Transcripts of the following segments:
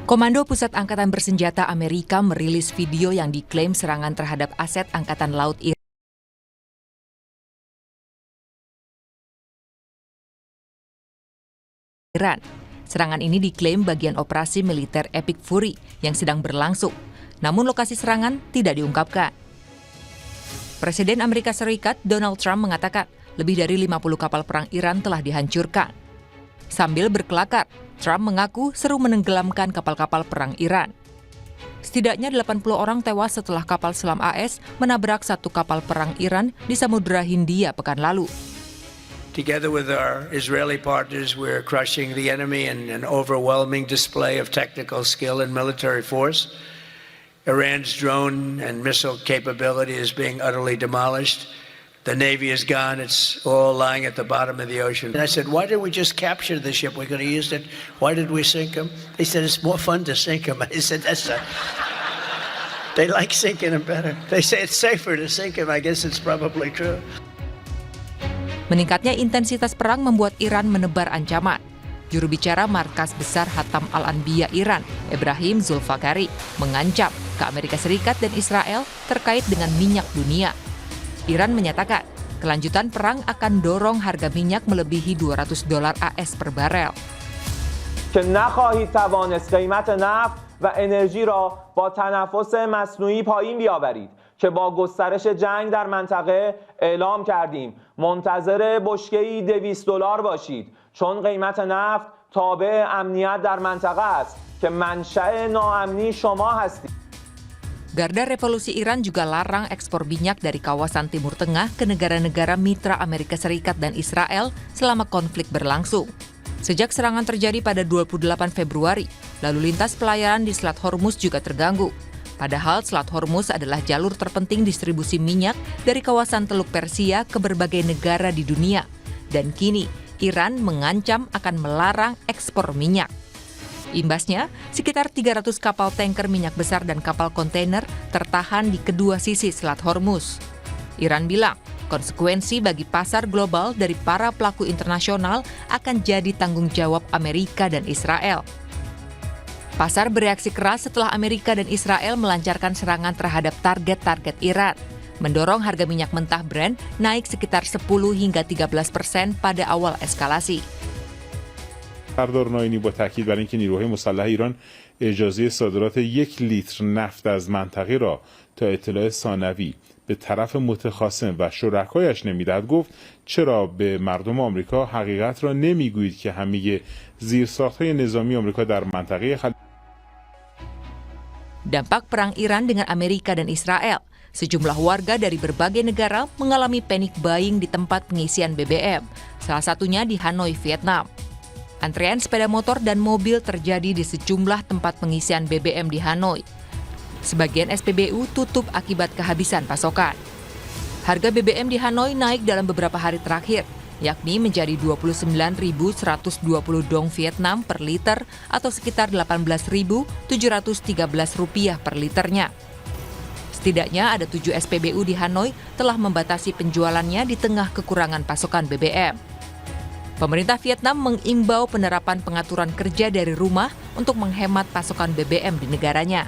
Komando Pusat Angkatan Bersenjata Amerika merilis video yang diklaim serangan terhadap aset Angkatan Laut Iran. Serangan ini diklaim bagian operasi militer Epic Fury yang sedang berlangsung, namun lokasi serangan tidak diungkapkan. Presiden Amerika Serikat Donald Trump mengatakan lebih dari 50 kapal perang Iran telah dihancurkan. Sambil berkelakar, Trump mengaku seru menenggelamkan kapal-kapal perang Iran. Setidaknya 80 orang tewas setelah kapal selam AS menabrak satu kapal perang Iran di Samudra Hindia pekan lalu. Together with our Israeli partners, we're crushing the enemy in an overwhelming display of technical skill and military force. Iran's drone and missile capability is being utterly demolished. The Navy is gone. It's all lying at the bottom of the ocean. And I said, why did we just capture the ship? We could have used it. Why did we sink them? They said, it's more fun to sink them. I said, they like sinking them better. They say it's safer to sink them. I guess it's probably true. Meningkatnya intensitas perang membuat Iran menebar ancaman. Juru bicara Markas Besar Hatam Al-Anbiya Iran, Ebrahim Zulfakari, mengancam ke Amerika Serikat dan Israel terkait dengan minyak dunia. Iran menyatakan kelanjutan perang akan dorong harga minyak melebihi $200 AS per barel. که نخواهید توانست قیمت نفت و انرژی را با تنفس مصنوعی پایین بیاورید که با گسترش جنگ در منطقه اعلام کردیم منتظر بشکه‌ای $200 باشید چون قیمت نفت تابع امنیت در منطقه است که منشأ ناامنی شما هستید. Garda Revolusi Iran juga larang ekspor minyak dari kawasan Timur Tengah ke negara-negara mitra Amerika Serikat dan Israel selama konflik berlangsung. Sejak serangan terjadi pada 28 Februari, lalu lintas pelayaran di Selat Hormuz juga terganggu. Padahal Selat Hormuz adalah jalur terpenting distribusi minyak dari kawasan Teluk Persia ke berbagai negara di dunia. Dan kini, Iran mengancam akan melarang ekspor minyak. Imbasnya, sekitar 300 kapal tanker minyak besar dan kapal kontainer tertahan di kedua sisi Selat Hormuz. Iran bilang, konsekuensi bagi pasar global dari para pelaku internasional akan jadi tanggung jawab Amerika dan Israel. Pasar bereaksi keras setelah Amerika dan Israel melancarkan serangan terhadap target-target Iran, mendorong harga minyak mentah Brent naik sekitar 10 hingga 13% pada awal eskalasi. سردار ناینی با تاکید بر اینکه نیروهای مسلح ایران اجازه صادرات 1 لیتر نفت از منطقه را تا اطلاع ثانوی به طرف متخاصم و شرکایش نمیدهد گفت چرا به مردم آمریکا حقیقت را نمیگویید که همه زیرساخت‌های نظامی آمریکا در منطقه Dampak perang Iran dengan Amerika dan Israel, sejumlah warga dari berbagai negara mengalami panic buying di tempat pengisian BBM, salah satunya di Hanoi, Vietnam. Antrean sepeda motor dan mobil terjadi di sejumlah tempat pengisian BBM di Hanoi. Sebagian SPBU tutup akibat kehabisan pasokan. Harga BBM di Hanoi naik dalam beberapa hari terakhir, yakni menjadi 29.120 dong Vietnam per liter atau sekitar Rp18.713 per liternya. Setidaknya ada 7 SPBU di Hanoi telah membatasi penjualannya di tengah kekurangan pasokan BBM. Pemerintah Vietnam mengimbau penerapan pengaturan kerja dari rumah untuk menghemat pasokan BBM di negaranya.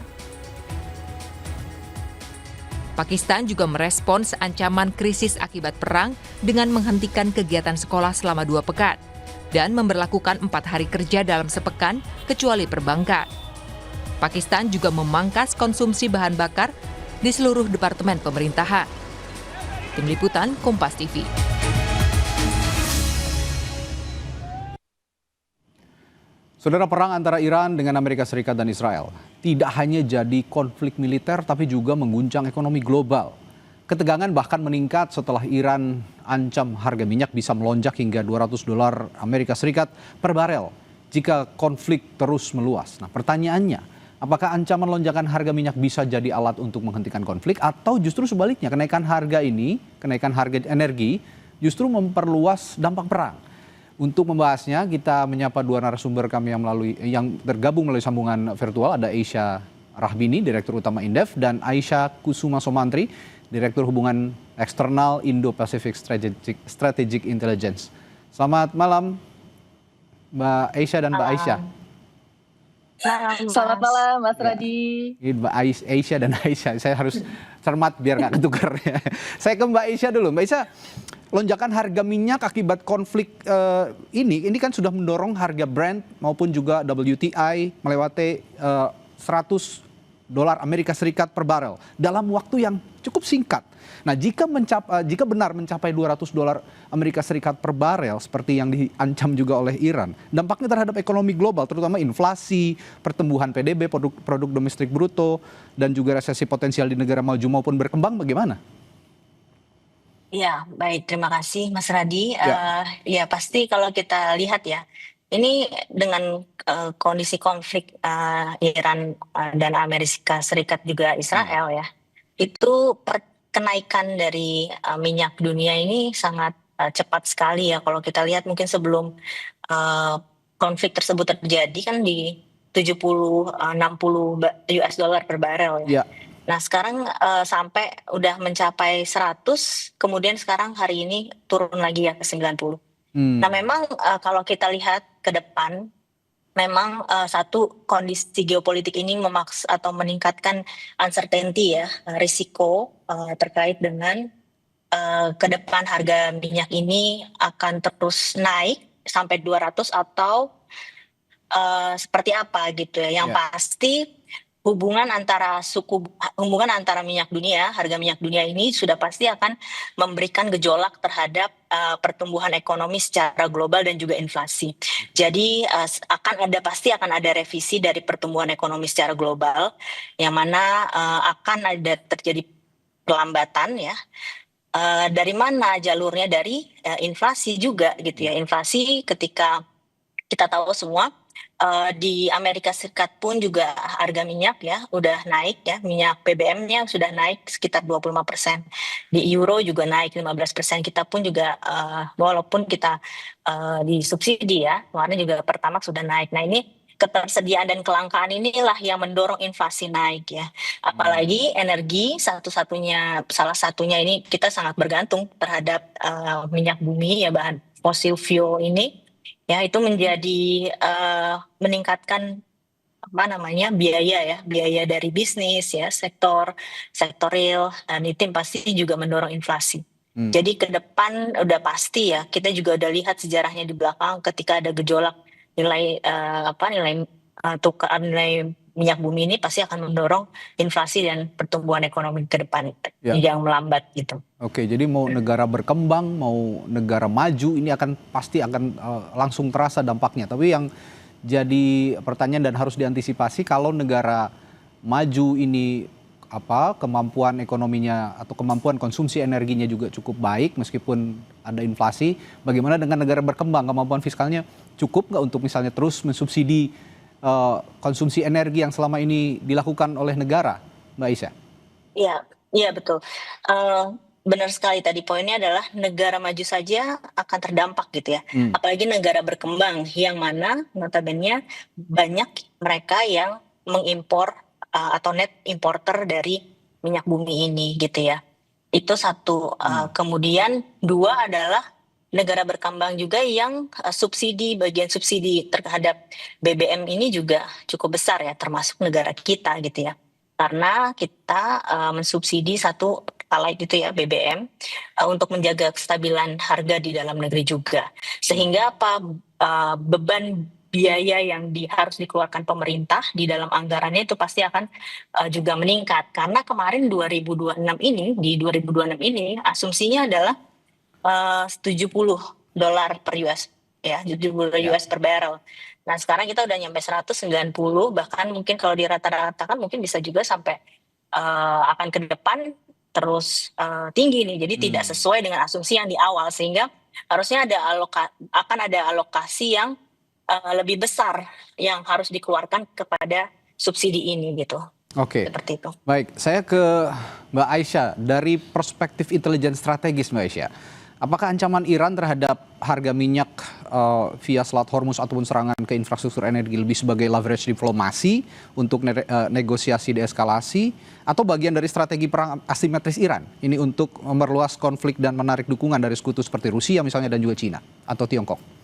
Pakistan juga merespons ancaman krisis akibat perang dengan menghentikan kegiatan sekolah selama 2 pekan dan memberlakukan 4 hari kerja dalam sepekan kecuali perbankan. Pakistan juga memangkas konsumsi bahan bakar di seluruh departemen pemerintahan. Tim Liputan Kompas TV. Saudara, perang antara Iran dengan Amerika Serikat dan Israel tidak hanya jadi konflik militer tapi juga mengguncang ekonomi global. Ketegangan bahkan meningkat setelah Iran ancam harga minyak bisa melonjak hingga $200 Amerika Serikat per barel jika konflik terus meluas. Nah, pertanyaannya, apakah ancaman lonjakan harga minyak bisa jadi alat untuk menghentikan konflik atau justru sebaliknya kenaikan harga energi justru memperluas dampak perang? Untuk membahasnya, kita menyapa 2 narasumber kami yang tergabung melalui sambungan virtual. Ada Aisha Rahbini, Direktur Utama Indef, dan Aisyah Kusuma Somantri, Direktur Hubungan Eksternal Indo-Pacific Strategic Intelligence. Selamat malam, Mbak Aisha dan Mbak Aisyah. Selamat malam, Mas Ya. Radi. Ini Mbak Aisyah dan Aisyah. Saya harus cermat biar nggak ketukar. Saya ke Mbak Aisyah dulu. Mbak Aisyah, lonjakan harga minyak akibat konflik ini kan sudah mendorong harga Brent maupun juga WTI melewati $100 Amerika Serikat per barel dalam waktu yang cukup singkat. Nah, jika benar mencapai $200 Amerika Serikat per barel seperti yang diancam juga oleh Iran, dampaknya terhadap ekonomi global, terutama inflasi, pertumbuhan PDB, produk domestik bruto, dan juga resesi potensial di negara maju maupun berkembang, bagaimana? Ya, baik. Terima kasih, Mas Radi. Ya. Ya, pasti kalau kita lihat ya, ini dengan kondisi konflik Iran dan Amerika Serikat juga Israel ya, itu kenaikan dari minyak dunia ini sangat cepat sekali ya. Kalau kita lihat mungkin sebelum konflik tersebut terjadi kan di 70-60 US dollar per barel ya. Ya. Nah sekarang sampai udah mencapai 100, kemudian sekarang hari ini turun lagi ya ke 90. Nah memang kalau kita lihat ke depan, memang satu kondisi geopolitik ini memaksa atau meningkatkan uncertainty ya, risiko terkait dengan ke depan harga minyak ini akan terus naik sampai 200 atau seperti apa gitu ya. Yang Ya. pasti hubungan antara minyak dunia, harga minyak dunia ini sudah pasti akan memberikan gejolak terhadap pertumbuhan ekonomi secara global dan juga inflasi. Jadi pasti akan ada revisi dari pertumbuhan ekonomi secara global, yang mana akan ada terjadi pelambatan ya. Dari mana jalurnya? Dari inflasi juga gitu ya. Inflasi ketika kita tahu semua di Amerika Serikat pun juga harga minyak ya udah naik ya, minyak BBM-nya sudah naik sekitar 25%. Di euro juga naik 15%. Kita pun juga walaupun kita disubsidi ya, kemarin juga Pertamax sudah naik. Nah ini ketersediaan dan kelangkaan inilah yang mendorong inflasi naik ya. Apalagi energi salah satunya ini kita sangat bergantung terhadap minyak bumi ya, bahan fossil fuel ini. Ya itu menjadi meningkatkan biaya dari bisnis ya, sektor real, dan itu pasti juga mendorong inflasi. Jadi ke depan udah pasti ya, kita juga udah lihat sejarahnya di belakang ketika ada gejolak nilai minyak bumi ini pasti akan mendorong inflasi dan pertumbuhan ekonomi ke depan yang melambat gitu. Oke, jadi mau negara berkembang, mau negara maju, ini pasti akan langsung terasa dampaknya. Tapi yang jadi pertanyaan dan harus diantisipasi, kalau negara maju ini kemampuan ekonominya atau kemampuan konsumsi energinya juga cukup baik meskipun ada inflasi, bagaimana dengan negara berkembang, kemampuan fiskalnya cukup nggak untuk misalnya terus mensubsidi konsumsi energi yang selama ini dilakukan oleh negara, Mbak Aisyah? Iya betul. Benar sekali tadi, poinnya adalah negara maju saja akan terdampak gitu ya. Apalagi negara berkembang yang mana notabene banyak mereka yang mengimpor atau net importer dari minyak bumi ini gitu ya. Itu satu. Kemudian dua adalah negara berkembang juga yang bagian subsidi terhadap BBM ini juga cukup besar ya, termasuk negara kita gitu ya. Karena kita mensubsidi satu Pertalite itu ya, BBM, untuk menjaga kestabilan harga di dalam negeri juga. Sehingga beban biaya yang harus dikeluarkan pemerintah di dalam anggarannya itu pasti akan juga meningkat. Karena kemarin 2026 ini asumsinya adalah $70 per US ya, $70 US per barrel. Nah sekarang kita udah nyampe 190, bahkan mungkin kalau dirata-ratakan mungkin bisa juga sampai akan ke depan terus tinggi nih. Jadi tidak sesuai dengan asumsi yang di awal, sehingga harusnya akan ada alokasi yang lebih besar yang harus dikeluarkan kepada subsidi ini gitu. Oke. Seperti itu. Baik, saya ke Mbak Aisyah dari perspektif intelijen strategis, Mbak Aisyah. Apakah ancaman Iran terhadap harga minyak via Selat Hormuz ataupun serangan ke infrastruktur energi lebih sebagai leverage diplomasi untuk negosiasi deeskalasi, atau bagian dari strategi perang asimetris Iran ini untuk memperluas konflik dan menarik dukungan dari sekutu seperti Rusia misalnya dan juga Cina atau Tiongkok?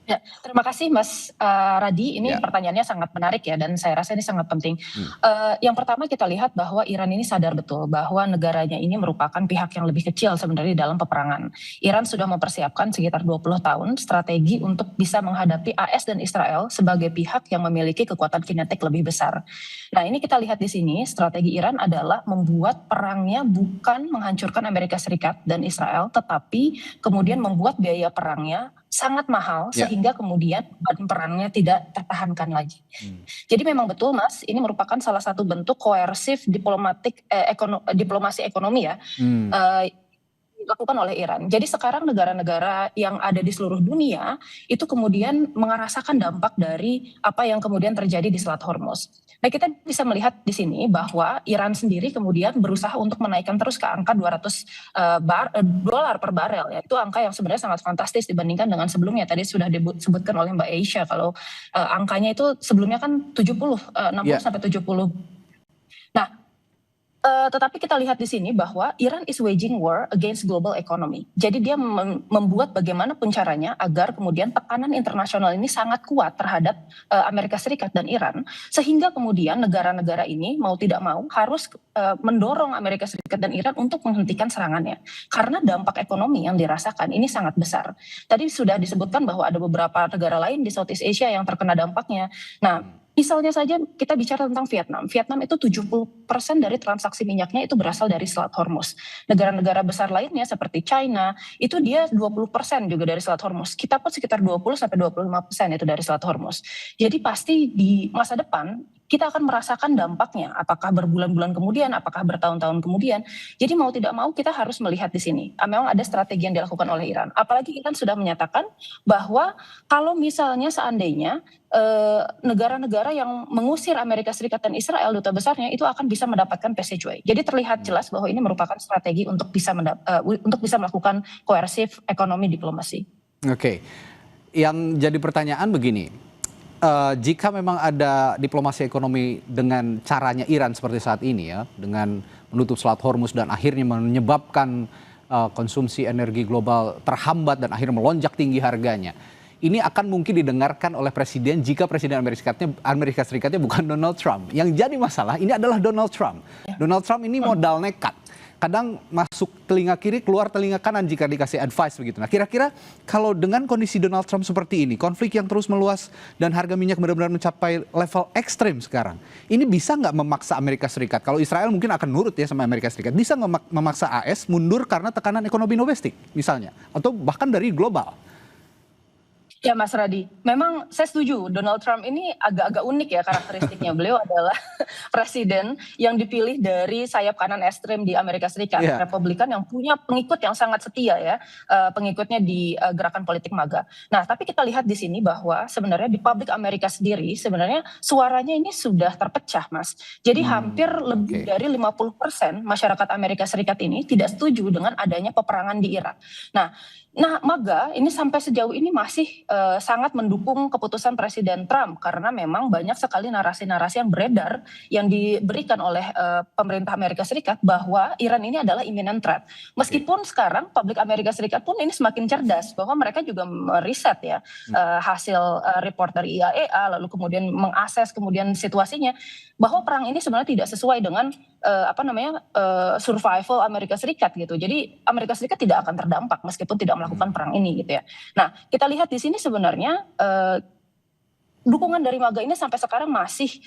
Ya, terima kasih Mas Radi. Ini pertanyaannya sangat menarik ya, dan saya rasa ini sangat penting. Yang pertama kita lihat bahwa Iran ini sadar betul bahwa negaranya ini merupakan pihak yang lebih kecil sebenarnya dalam peperangan. Iran sudah mempersiapkan sekitar 20 tahun strategi untuk bisa menghadapi AS dan Israel sebagai pihak yang memiliki kekuatan kinetik lebih besar. Nah, ini kita lihat di sini strategi Iran adalah membuat perangnya bukan menghancurkan Amerika Serikat dan Israel, tetapi kemudian membuat biaya perangnya sangat mahal sehingga kemudian beban perangnya tidak tertahankan lagi. Jadi memang betul Mas, ini merupakan salah satu bentuk koersif diplomasi ekonomi ya. Dilakukan oleh Iran. Jadi sekarang negara-negara yang ada di seluruh dunia itu kemudian merasakan dampak dari apa yang kemudian terjadi di Selat Hormuz. Nah, kita bisa melihat di sini bahwa Iran sendiri kemudian berusaha untuk menaikkan terus ke angka $200 per barel ya. Itu angka yang sebenarnya sangat fantastis dibandingkan dengan sebelumnya. Tadi sudah disebutkan oleh Mbak Aisha kalau angkanya itu sebelumnya kan 60 sampai 70. Nah, tetapi kita lihat di sini bahwa Iran is waging war against global economy. Jadi dia membuat bagaimana pun caranya agar kemudian tekanan internasional ini sangat kuat terhadap Amerika Serikat dan Iran, sehingga kemudian negara-negara ini mau tidak mau harus mendorong Amerika Serikat dan Iran untuk menghentikan serangannya. Karena dampak ekonomi yang dirasakan ini sangat besar. Tadi sudah disebutkan bahwa ada beberapa negara lain di Southeast Asia yang terkena dampaknya. Nah, misalnya saja kita bicara tentang Vietnam. Vietnam itu 70% dari transaksi minyaknya itu berasal dari Selat Hormuz. Negara-negara besar lainnya seperti China, itu dia 20% juga dari Selat Hormuz. Kita pun sekitar 20-25% itu dari Selat Hormuz. Jadi pasti di masa depan kita akan merasakan dampaknya, apakah berbulan-bulan kemudian, apakah bertahun-tahun kemudian. Jadi mau tidak mau kita harus melihat di sini. Memang ada strategi yang dilakukan oleh Iran. Apalagi Iran sudah menyatakan bahwa kalau misalnya seandainya negara-negara yang mengusir Amerika Serikat dan Israel, duta besarnya itu akan bisa mendapatkan passageway. Jadi terlihat jelas bahwa ini merupakan strategi untuk bisa melakukan koersif ekonomi diplomasi. Oke, yang jadi pertanyaan begini. Jika memang ada diplomasi ekonomi dengan caranya Iran seperti saat ini ya, dengan menutup Selat Hormuz dan akhirnya menyebabkan konsumsi energi global terhambat dan akhirnya melonjak tinggi harganya, ini akan mungkin didengarkan oleh presiden jika presiden Amerika Serikatnya bukan Donald Trump. Yang jadi masalah ini adalah Donald Trump. Donald Trump ini modal nekat. Kadang masuk telinga kiri, keluar telinga kanan jika dikasih advice begitu. Nah, kira-kira kalau dengan kondisi Donald Trump seperti ini, konflik yang terus meluas dan harga minyak benar-benar mencapai level ekstrim sekarang, ini bisa nggak memaksa Amerika Serikat? Kalau Israel mungkin akan nurut ya sama Amerika Serikat, bisa nggak memaksa AS mundur karena tekanan ekonomi domestik misalnya, atau bahkan dari global? Ya Mas Radi, memang saya setuju Donald Trump ini agak-agak unik ya karakteristiknya. Beliau adalah presiden yang dipilih dari sayap kanan ekstrem di Amerika Serikat, Republikan yang punya pengikut yang sangat setia ya, pengikutnya di gerakan politik MAGA. Nah, tapi kita lihat di sini bahwa sebenarnya di publik Amerika sendiri sebenarnya suaranya ini sudah terpecah Mas. Jadi hampir lebih dari 50% masyarakat Amerika Serikat ini tidak setuju dengan adanya peperangan di Irak. Nah, MAGA ini sampai sejauh ini masih sangat mendukung keputusan Presiden Trump karena memang banyak sekali narasi-narasi yang beredar yang diberikan oleh pemerintah Amerika Serikat bahwa Iran ini adalah imminent threat. Meskipun sekarang publik Amerika Serikat pun ini semakin cerdas bahwa mereka juga meriset ya hasil report dari IAEA, lalu kemudian mengakses kemudian situasinya bahwa perang ini sebenarnya tidak sesuai dengan survival Amerika Serikat gitu. Jadi Amerika Serikat tidak akan terdampak meskipun tidak melakukan perang ini gitu ya. Nah, kita lihat di sini sebenarnya dukungan dari MAGA ini sampai sekarang masih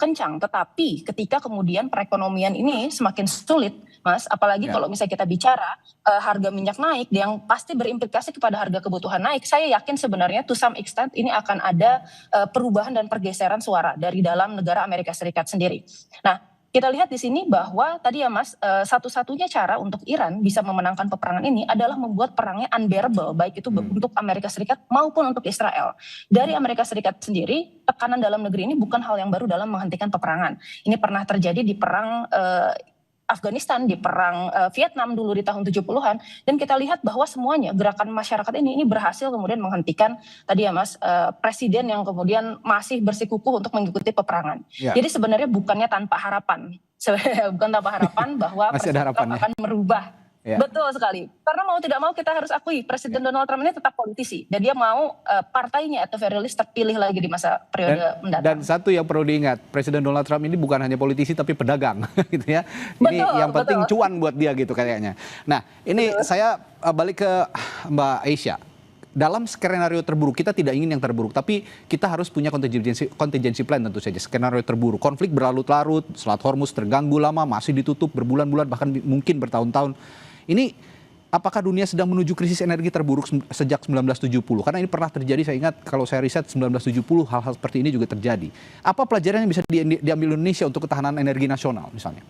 kencang, tetapi ketika kemudian perekonomian ini semakin sulit, Mas, apalagi kalau misalnya kita bicara harga minyak naik yang pasti berimplikasi kepada harga kebutuhan naik, saya yakin sebenarnya to some extent ini akan ada perubahan dan pergeseran suara dari dalam negara Amerika Serikat sendiri. Nah, kita lihat di sini bahwa tadi ya Mas, satu-satunya cara untuk Iran bisa memenangkan peperangan ini adalah membuat perangnya unbearable, baik itu untuk Amerika Serikat maupun untuk Israel. Dari Amerika Serikat sendiri, tekanan dalam negeri ini bukan hal yang baru dalam menghentikan peperangan. Ini pernah terjadi di perang Afghanistan, di perang Vietnam dulu di tahun 70-an, dan kita lihat bahwa semuanya gerakan masyarakat ini berhasil kemudian menghentikan tadi ya Mas, presiden yang kemudian masih bersikukuh untuk mengikuti peperangan. Jadi sebenarnya bukan tanpa harapan bahwa masih ada harapan, akan merubah Ya. Betul sekali. Karena mau tidak mau kita harus akui Presiden Donald Trump ini tetap politisi dan dia mau partainya atau very least terpilih lagi di masa periode mendatang. Dan satu yang perlu diingat, Presiden Donald Trump ini bukan hanya politisi tapi pedagang, gitu ya. Ini Betul, yang penting betul. cuan buat dia gitu kayaknya. Nah, ini saya balik ke Mbak Aisyah. Dalam skenario terburuk, kita tidak ingin yang terburuk, tapi kita harus punya contingency plan tentu saja. Skenario terburuk, konflik berlarut-larut, Selat Hormuz terganggu lama, masih ditutup berbulan-bulan, bahkan mungkin bertahun-tahun. Ini apakah dunia sedang menuju krisis energi terburuk sejak 1970? Karena ini pernah terjadi, saya ingat kalau saya riset 1970 hal-hal seperti ini juga terjadi. Apa pelajaran yang bisa diambil Indonesia untuk ketahanan energi nasional misalnya?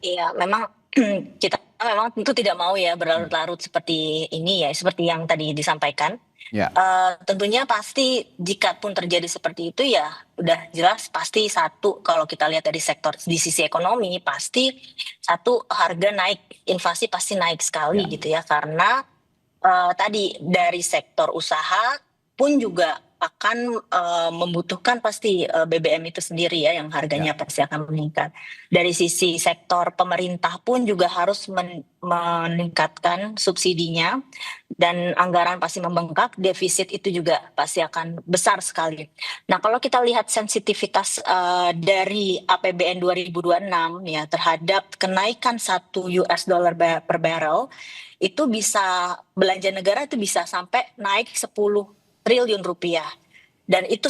Iya, memang kita memang tentu tidak mau ya berlarut-larut seperti ini ya, seperti yang tadi disampaikan. Ya. Tentunya pasti jika pun terjadi seperti itu ya udah jelas pasti satu, kalau kita lihat dari sektor di sisi ekonomi pasti satu, harga naik, inflasi pasti naik sekali gitu ya, karena tadi dari sektor usaha pun juga akan membutuhkan pasti BBM itu sendiri ya, yang harganya pasti akan meningkat. Dari sisi sektor pemerintah pun juga harus meningkatkan subsidinya, dan anggaran pasti membengkak, defisit itu juga pasti akan besar sekali. Nah, kalau kita lihat sensitivitas dari APBN 2026 ya terhadap kenaikan 1 US dollar per barrel, itu bisa belanja negara itu bisa sampai naik 10 triliun rupiah. Dan itu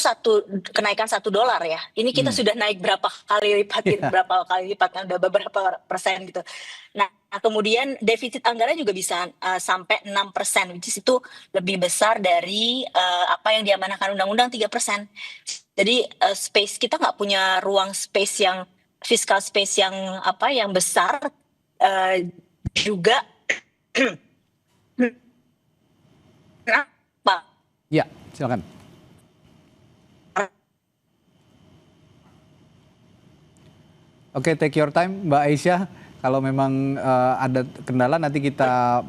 kenaikan $1 ya. Ini kita sudah naik berapa kali lipat gitu, berapa kali lipat kan, udah beberapa persen gitu. Nah, kemudian defisit anggaran juga bisa sampai 6%, which is itu lebih besar dari apa yang diamanahkan undang-undang 3%. Jadi space kita nggak punya ruang space yang fiscal space yang besar, juga kenapa? Ya, silakan. Oke, take your time, Mbak Aisyah. Kalau memang ada kendala nanti kita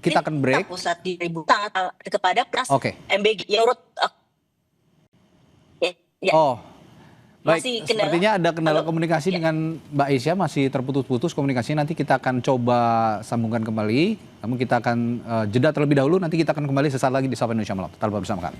akan break. Pusat di sangat kepada plus MBG ya urut. Oh, baik. Masih Sepertinya ada kendala komunikasi dengan Mbak Aisyah, masih terputus-putus komunikasinya. Nanti kita akan coba sambungkan kembali. Namun kita akan jeda terlebih dahulu. Nanti kita akan kembali sesaat lagi di Sapa Indonesia Malam. Tetaplah bersama kami.